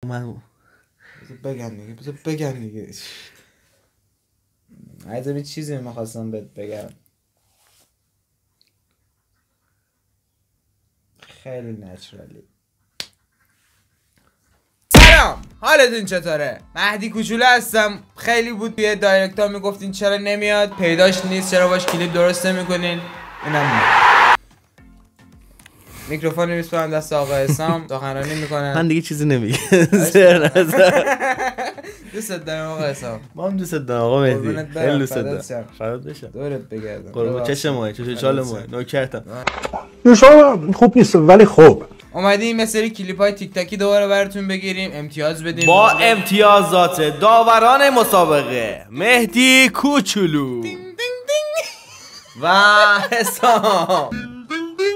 من بگم دیگه عجبی چیزی میخواستم بهت بگم. خیلی نچرالی. سلام، حالتون چطوره؟ مهدی کوچولو هستم. خیلی بود توی دایرکت ها میگفتین چرا نمیاد، پیداش نیست، چرا باش کلیپ درست نمیکنین. اینم میکروفون میسپارم دست آقا حسام، سخنرانی میکنه. من دیگه چیزی نمیگم. دوست دارم آقا حسام. ما هم دوست دارم آقا مهدی. خیلی دوست دارم. فراد بشه. دورت بگردم. قربون چشم ماه، چشم چال ماه. نوکرتم. شما خوب نیست ولی خوب. اومدیم یه سری کلیپ های تیک تاکی دوباره براتون بگیریم، امتیاز بدیم با امتیازات داوران مسابقه مهدی کوچولو و حسام.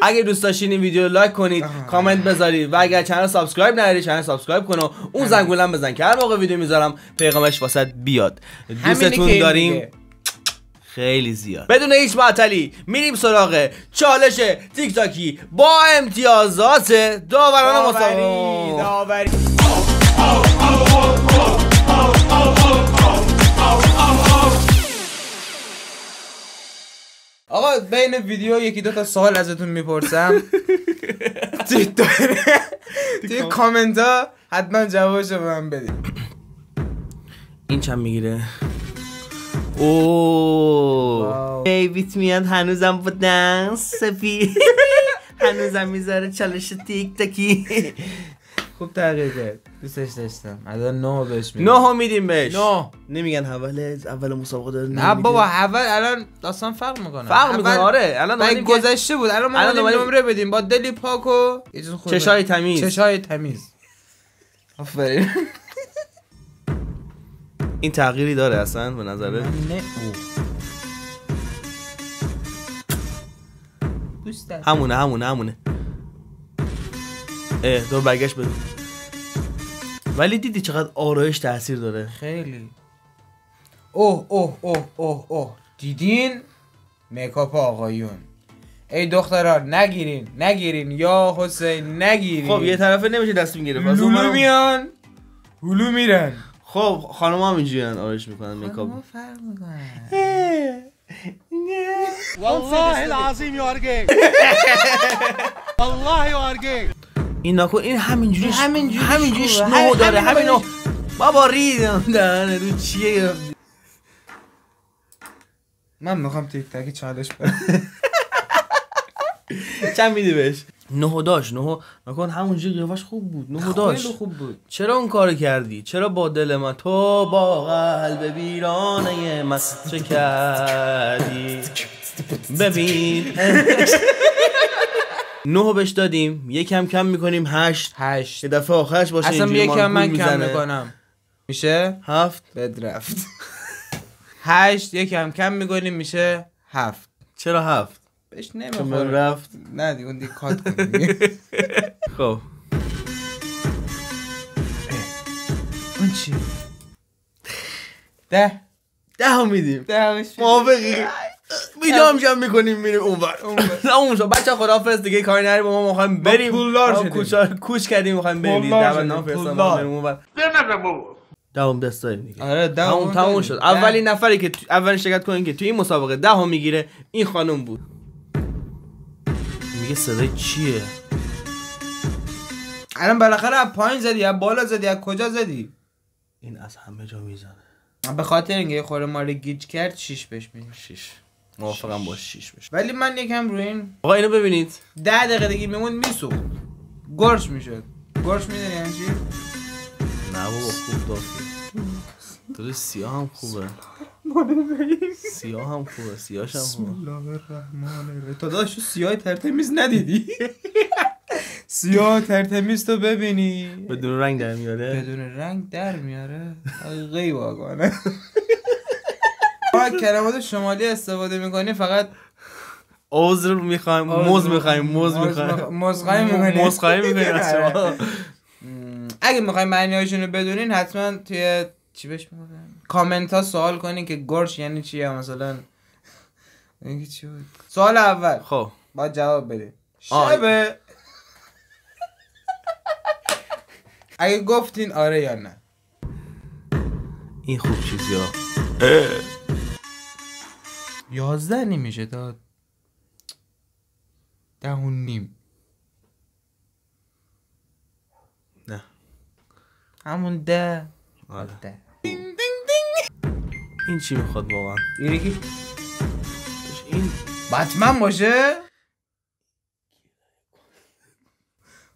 اگه دوست داشتین این ویدیو لایک کنید، کامنت بذارید و اگر چنل سابسکرایب نداری چنل سابسکرایب کن و اون زنگوله هم بزن که هر موقع ویدیو میذارم پیغامش واسط بیاد. دوستتون داریم خیلی زیاد. بدون هیچ معطلی میریم سراغ چالش تیک تاکی با امتیازات داوران مسابقه. داوری آقا بین ویدیو یکی دو تا سوال ازتون میپرسم. توی کامنت ها حتما جوابشو به من بدید. این چند میگیره؟ اوه بیبیت میاد هنوزم با دنس سفید. هنوزم میذاره چالش تیک تاکی. خوب تغییر کرد، دوستش داشتم. الان 9 بهش میدیم. 9 میدیم بهش. 9 نمیگن اول مسابقه داره. نه بابا اول الان داستان فرق میکنه. فرق میکنه آره. الان گذشته بود. الان ما نمره بدیم با دلی پاک و چشای تمیز. چشای تمیز. آفرین. این تغییری داره اصلا به نظره؟ نه همونه. دور برگشت بده. ولی دیدی چقدر آرایش تاثیر داره؟ خیلی. اوه دیدین؟ میکاپ آقایون. ای دخترها نگیرین یا حسین نگیرین. خب یه طرفه نمیشه دست میگیره. هلو میان هلو میرن. خب خانم هم اینجوریان آرایش میکنن میکاپ. فرق میکنن. والله العظیم you are gay. والله you are gay. این نکن. این همینجوریش نو داره. همینو بابا ریدم دهنه رو چیه. من میخوام تیک تاکی چالش برم. چند میدی بهش؟ 9 داشت. 9 نکن. همونجوری قیافش خوب بود. 9 داشت. خیلی خوب بود. چرا اون کارو کردی؟ چرا با دل من تو با قلب ویرانه من چه کردی؟ ببین 9 بهش دادیم. یکم کم میکنیم 8. یه دفعه آخرش باشه اصلا یکم من کم میکنم میشه 7. بد رفت. 8 یکم کم میکنیم میشه 7. چرا 7؟ بهش چون نمیخوره. رفت. نه دیگه اون دیگه کات کنیم. خب اون چی؟ 10 میدیم. 10 موافقی؟ ویدیو هم جمع میکنیم میریم اونور. اون شو بچه خداحافظ دیگه کاری نری. ما میخوایم بریم. پولدار شدیم. کوچ کردیم میخوایم بریم. دعوت فرستادم بریم اونور. دهم دست داریم دیگه. آره تموم شد. اولین نفری که اولین شرکت کنین که توی این مسابقه 10 میگیره این خانم بود. میگه صدای چیه؟ الان بالاخره از پایین زدی از بالا زدی از کجا زدی؟ این از همه جا میزنه. به خاطر اینکه یه خورده ما رو گیج کرد 6 بهش میدیم. 6 موافقم با 6 بشه. ولی من یکم روی این آقا اینو ببینید 10 دقیقه دیگه میمون میسوخت. گرش میشد. گرش میدونی یعنی چی؟ نه بابا خوب دافتی. تو سیاه هم خوبه. سیاه هم خوبه. سیاهش هم خوبه. بسم الله الرحمن الرحیم. تو داشت سیاه ترتمیز ندیدی؟ سیاه ترتمیز تو ببینی بدون رنگ در میاره. بدون رنگ در میاره. غیب واقعا. ما کلمات شمالی استفاده میکنی فقط عذر میخوایم. موز میخوایم. مسخره میکنیم از شما. اگه میخوایم معنیاشونو بدونین حتما توی چی بهش میگن کامنت ها سوال کنین که گرش یعنی چیه. مثلا اینکه چی بود سوال اول. خب باید جواب بدین. شبه اگه گفتین آره یا نه. این خوب چیزی ها 11 نمیشه تا 10 و نیم. نه همون 10. آره. 10 این چی میخواد واقعا؟ یکی این بتمن باشه.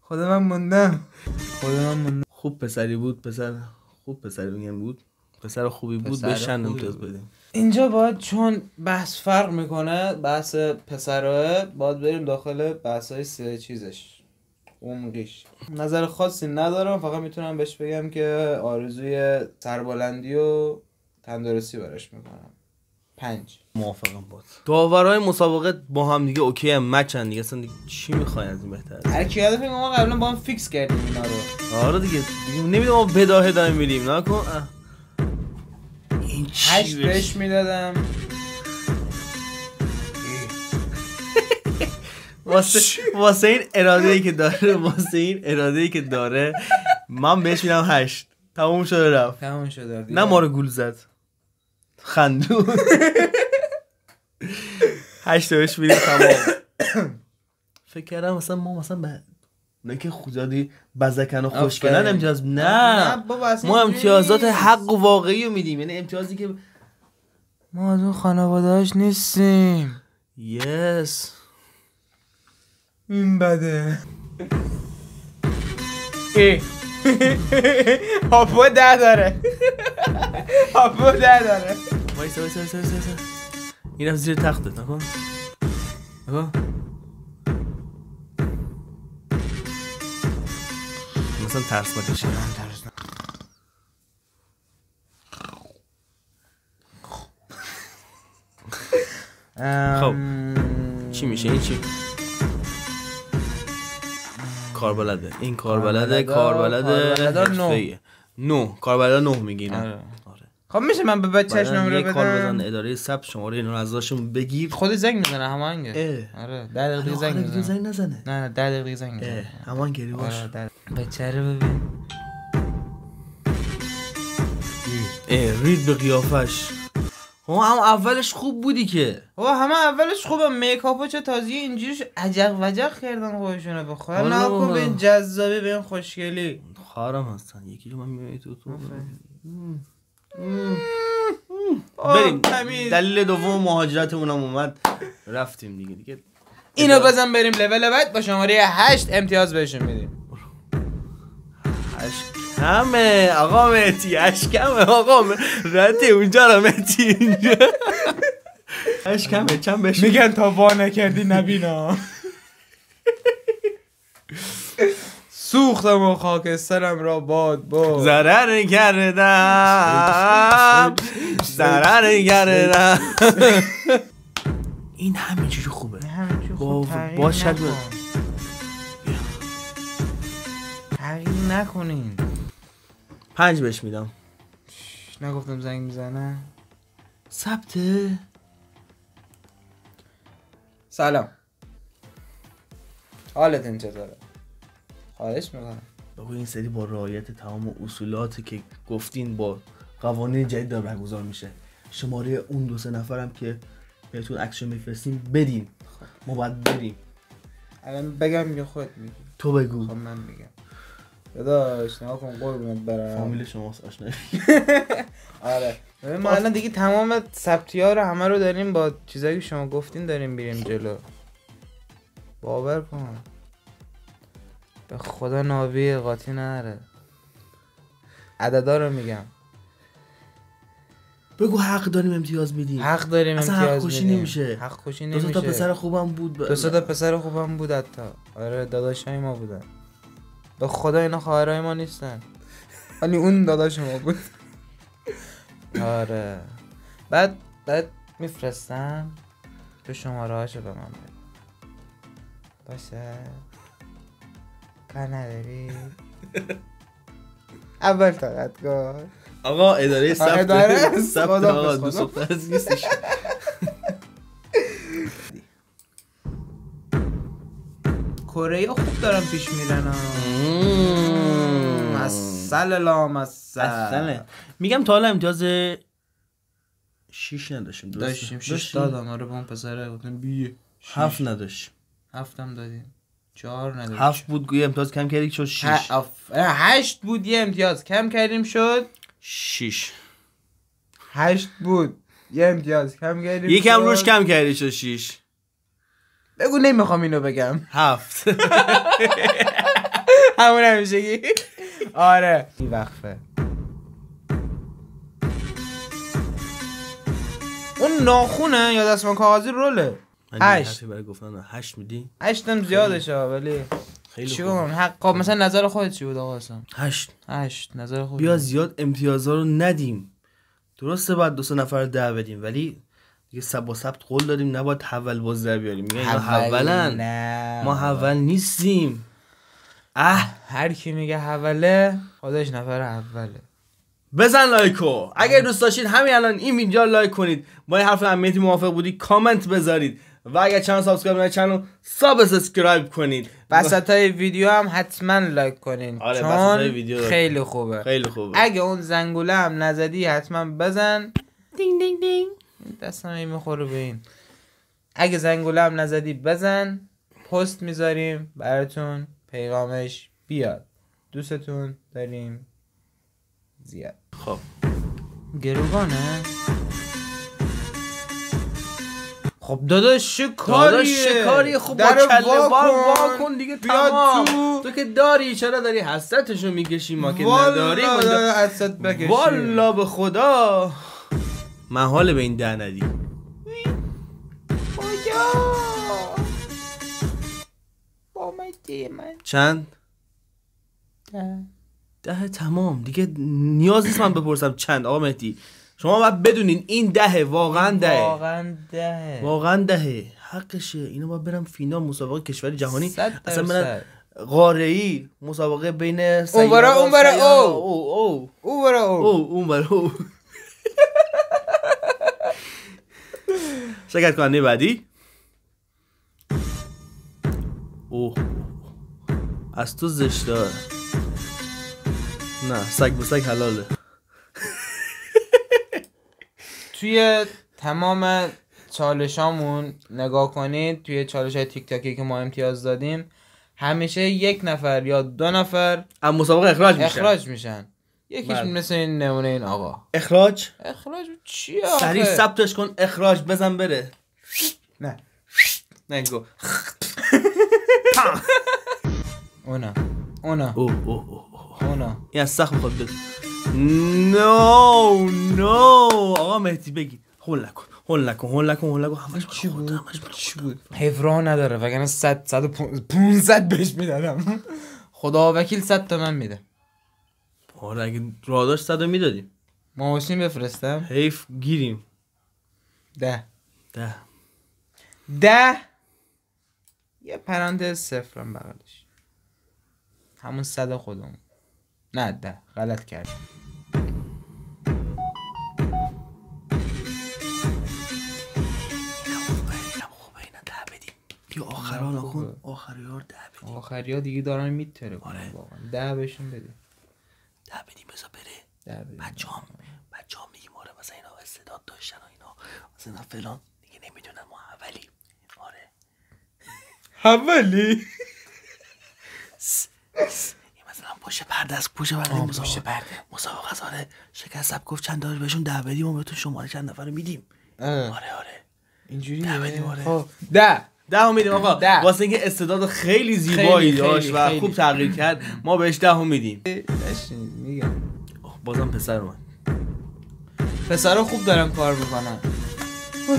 خود من موندم. خوب پسری بود. پسر خوب پسری میگم بود. پسر خوبی بود. پسر بهش چند خوبی امتیاز بود. بدیم؟ اینجا باید چون بحث فرق میکنه، بحث پسراه، باید بریم داخل بحثای سه چیزش عمقیش. نظر خاصی ندارم، فقط میتونم بهش بگم که آرزوی سربلندی و تندرستی براش میکنم. 5. موافقم بود. داورای مسابقه با هم دیگه اوکی هم مچن دیگه، اصلا دیگه چی میخواین از این بهتر؟ هر کی یاد فکر ما قبلا با هم فیکس کردیم اینا رو. آره دیگه نمیدونم ما بداهه میریم نکن. این 8 بهش میدادم. واسه این اراده‌ای که داره من بهش میدم 8. تموم شده رفت. تموم شده. نه ما رو گول زد. خندون 8 بهش میدیم تمام. فکر کردم مثلا ما نه که خودادی بزکن و خوشگلن امتیاز نه بابا ما امتیازات حق و واقعی رو میدیم، یعنی امتیازی که ما از اون خانواده‌اش نیستیم. یس این بده. هاپو 10 داره. هاپو 10 داره. وایسا این رفت زیر تختت نکن. مثلا ترس نکشی. خب چی میشه این چی؟ کاربلده. این کاربلده حرفه‌ایه. 9 کاربلده 9 میگین. آره. خب میشه من به بچه‌ش نمره بدم؟ کار بزن اداره ثبت شماره اینو ازشون بگیر. خود زنگ میزنه هماهنگه. آره 10 دقیقه زنگ میزنه. زنگ نزنه. نه 10 دقیقه زنگ میزنه. هماهنگی باش. بچه رو ببین. رید به قیافش. هم اولش خوب بودی که. همه اولش خوبه. میکاپو چه تازگی اینجوریش عجق وجق کردن خودشونو به خدا. نکن به این جذابی، به این خوشگلی. خارم هستن. یکی رو من میبینی تو بریم. دلیل دوم مهاجرتمون هم اومد، رفتیم دیگه. اینو بزن بریم لول بعد. با شماره 8 امتیاز بهشون میدیم. 8 کمه آقا مهدی. 8 کمه آقا رتی اونجا رو مهدی اینجا. 8 کمه. چند بهش میگن تا وا نکردی نبینا. سوختم و خاکسترم را باد ضرر کردم. این همینجوری خوبه. باشد تغییر نکنین. 5 بهش میدم. نگفتم زنگ میزنه. ثبته. سلام، حالتون چطوره؟ خواهش میکنم. بگو این سری با رعایت تمام اصولاتی که گفتین با قوانین جدید داره برگزار میشه. شماره اون 2-3 نفرم که بهتون عکسشو میفرستیم بدین. ما باید بریم. الان بگم یا خودت میگی؟ تو بگو. خب من میگم. داداش نها کن قربونت برم. فامیل شماست آشنایی. آره ما الان دیگه تمام ثبتی‌ها رو همه رو داریم با چیزایی که شما گفتین داریم بریم جلو. باور کن به خدا ناوی قاطی نره. عددا رو میگم. بگو حق داریم امتیاز میدیم. حق داریم اصلا امتیاز حق میدیم. نمیشه. حق خوشی نمیشه. 2 تا پسر خوبم بود. 2 تا پسر خوبم بود حتی. آره داداشای ما بودن. به خدا اینا خواهرای ما نیستن. ولی اون داداش ما بود. آره. بعد میفرستم تو شماره هاشو به من بده. باشه کار نداری؟ اول طاقت کن آقا اداره ثبت آقا خدا. 2 تا از نیستش. کره خوب دارن پیش میرن. سلام اصلا میگم تا حالا امتیاز 6 نداشتیم. داشتیم 6 دادم. آره با اون پسره گفتم بی 7 نداشت. 7 هم دادیم 4 نداشت. 7 بود یه امتیاز کم کردیم شد 6. 8 بود یه امتیاز کم کردیم شد 6. 8 بود یه امتیاز کم کردیم یکم روش کم کردی شد 6. بگو نمیخوام اینو بگم. 7. همون همیشگی. آره این وقفه اون ناخونه یا دستمان کاغذی روله. 8 برای گفتن 8 میدی؟ 8 هم زیادشه ولی خیلی چی خوب. بگم حق مثلا نظر خودت چی بود آقا اصلا؟ 8 نظر خودت. بیا زیاد امتیازا رو ندیم. درسته باید 2 نفر 10 بدیم ولی دیگه با ثبت قول دادیم نباید حول باز در بیاریم. میگن اینا حولن. نه ما حول نیستیم. هر کی میگه حوله خودش نفر اوله. بزن لایکو. اگر دوست داشتید همین الان این ویدیو لایک کنید. با این حرف امیتی موافق بودی کامنت بذارید و اگر چنل سابسکرایب نکنید چنل سابسکرایب کنید. وسطای ویدیو هم حتما لایک کنین. آره چون ویدیو خیلی خوبه. خیلی خوبه. اگه اون زنگوله هم نزدی حتما بزن. دینگ دینگ دینگ. دستم این میخوره به این. اگه زنگوله هم نزدی بزن. پست میذاریم براتون پیغامش بیاد. دوستتون داریم زیاد. خب گروگانه. خب داداش چه کاریه خب با کله وا کن دیگه تمام. تو که داری چرا داری حسرتشو میکشی ما که نداری. والا به خدا محاله به این 10 ندی. چند؟ 10 تمام دیگه. نیاز نیست من بپرسم چند. آقا مهدی شما باید بدونین این 10 واقعا 10 واقعا 10 حقشه. اینو باید برم فینال مسابقه کشوری جهانی اصلا من قاره‌ای مسابقه بین سیارات اون شرکت کننده بعدی. اوه از تو زشته. نه سگ به سگ حلاله. توی تمام چالشامون نگاه کنید توی چالش‌های تیک تاکی که ما امتیاز دادیم همیشه 1 نفر یا 2 نفر از مسابقه اخراج میشن. یکیش مثل این نمونه این آقا. اخراج چیه آخه؟ سریع ثبتش کن اخراج بزن بره. نه گو. اونا این از سخت میخواد بده. نو آقا مهدی بگی هول نکن همش چی بود؟ حفرا نداره وگرنه 100 بهش میدادم. خدا وکیل 100 تا من میده. آره اگه راه داشت 100 میدادیم. ما حسین بفرستم حیف گیریم. 10 یه پرانتز صفرم بغلش همون 100 خودمون. نه 10 غلط کردم. بیا آخرها نکن. آخریار 10 بدیم. آخریا دیگه دارن میتره. آره واقعا 10 بهشون بده. 10 بدیم بذار بره. بچه‌ها میگیم آره مثلا اینا استعداد داشتن و اینا مثلا فلان دیگه نمیدونن ما اولی. آره اولی این مثلا پشت پرده مسابقه ساره شکست سب گفت چند داره بهشون 10 بدیم و بهتون شماره چند نفر میدیم. آره اینجوری 10 بدیم. آره خب 10 میدیم آقا. واسه اینکه استعداد خیلی زیبایی داشت و خوب تغییر کرد ما بهش 10 میدیم. میگم بازم پسر من پسرا خوب دارن کار میکنن.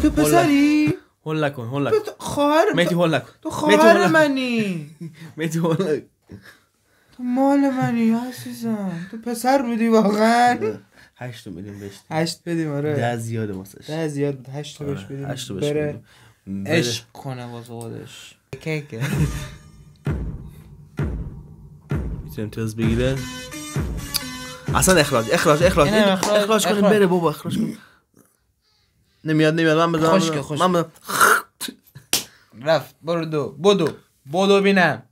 تو پسری؟ هول نکن خواهر مهدی هول نکن. تو خواهر منی. مهدی هول نکن. تو مال منی عزیزم. تو پسر بودی واقعا. 8 میدیم بهش. 8 بدیم. آره 10 زیاده واسش. 10 زیاد 8 بهش بدیم. 8 بهش بدیم. عشق کنه واسه خودش. کیکه میتونه امتیاز بگیره. اصلا اخراج کنیم بره بابا. اخراج کن. نمیاد من بزنم. من رفت. بدو بینم.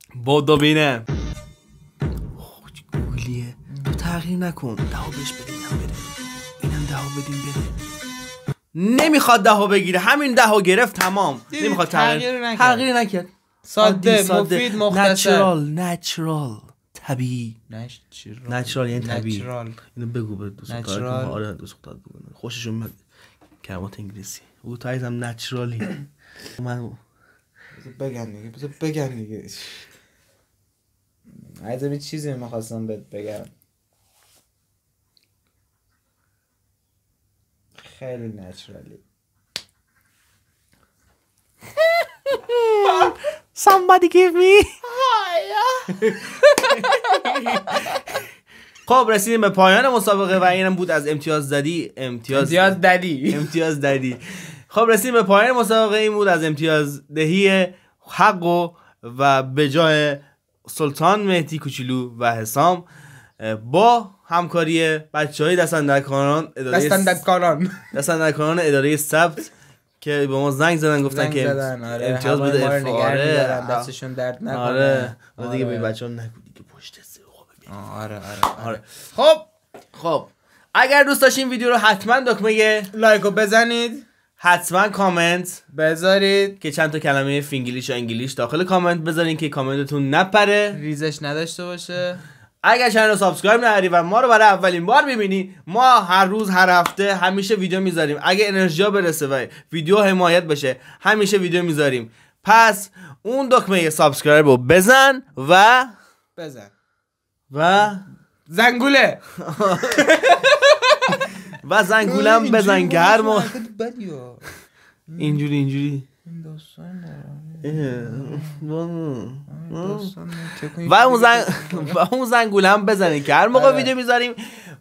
گولیه. تو تغییر نکن. 10 بهش بده اینم بره، اینم 10 بدیم بره. نمیخواد 10 بگیره، همین 10 گرفت تمام. نمیخواد تغییر نکرد. ساده مفید مختصر. نچرال طبیعی. نچرال یعنی طبیعی. اینو بگو به دوست دخترت. آره دوست دخترت بگو خوششون میاد کلمات انگلیسی. او تو عزیزم نچرالی. من بگم دیگه عايزم یه چیزی می‌خواستم بگم. خیلی نچرالی. Somebody give me. خب رسیدیم به پایان مسابقه و اینم بود از امتیاز دادی. خب رسیدیم به پایان مسابقه. این بود از امتیاز دهی حق و به جای سلطان مهدی کوچولو و حسام با همکاری بچهای دستاندرکاران اداره ثبت که به ما زنگ زدن گفتن که امتیاز بده افاره دستشون درد نکنه. آره دیگه به بچه‌ها نگو دیگه پشت سرو ببین. آره. خب اگر دوست داشتین ویدیو رو حتما دکمه لایکو بزنید، حتما کامنت بذارید که چند تا کلمه فینگلیش و انگلیش داخل کامنت بذارین که کامنتتون نپره، ریزش نداشته باشه. اگر چنل رو سابسکرایب نداری و ما رو برای اولین بار ببینی، ما هر روز هر هفته همیشه ویدیو میذاریم. اگه انرژی برسه و ویدیو حمایت بشه همیشه ویدیو میذاریم. پس اون دکمه سابسکرایب رو بزن و زنگوله و زنگولم بزن گرم اینجوری و اون زنگولم بزنید که هر موقع ویدیو میذاریم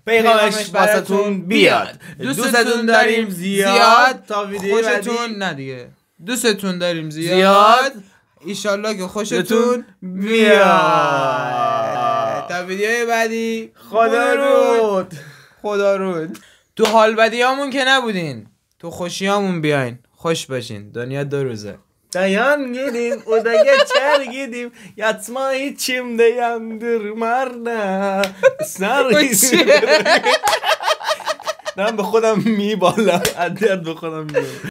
پیغامش واسهتون بیاد. دوستتون داریم زیاد. تا ویدیو خوشتون نه دیگه دوستتون داریم زیاد. ایشالله که خوشتون بیاد. تا ویدیوی بعدی خدا رود. تو حال بدیامون که نبودین، تو خوشیامون بیاین. خوش باشین. دنیا 2 روزه. Dayan gelin o da geçer gidip yatma içimde yandırmarna sar Ben به خودم میبالم از درد به خودم میبالم